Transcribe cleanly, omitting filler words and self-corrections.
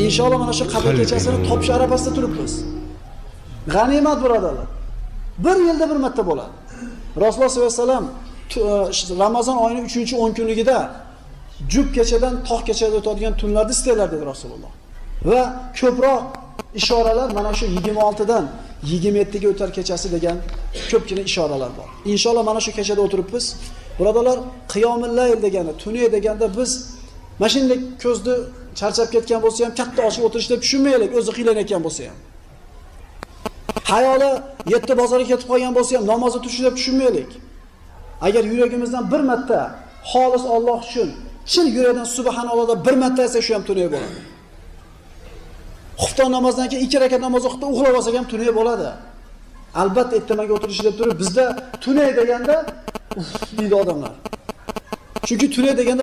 inshaalloh mana shu qabr kechasini topish arafasida turibmiz. G'animat birodarlar. Bir yilda bir marta bo'ladi. Rasululloh sollallohu alayhi vasallam Ramazon oyining 3-10 kunligida jub kechadan tog' kechaga o'tadigan tunlarda istaylar dedi Rasululloh. Va ko'proq ishoralar mana shu 26 dan 27 ga o'tar kechasi degan ko'pgina ishoralar bor. Inshaalloh mana shu kechada o'tiribmiz. Birodarlar, qiyomul layl degani, tunay deganda biz mashinalik ko'zni charchab ketgan bo'lsa ham katta ochib o'tirishda tushunmaylik, o'zi qiylanayotgan bo'lsa ham. Hayoli 7 bozorga ketib qolgan bo'lsa ham namozni turishda tushunmaylik. Agar yuragimizdan bir marta xolis Alloh uchun chin yurakdan subhanalloh deb bir marta aytsak shu ham tunay bo'ladi. Xufton namozidan keyin 2 rakat namoz o'qib uxlab olsak ham tunay bo'ladi. Albatta ertamaga o'tirish deb turib bizda tunay deganda deydi odamlar. Chunki tunay deganda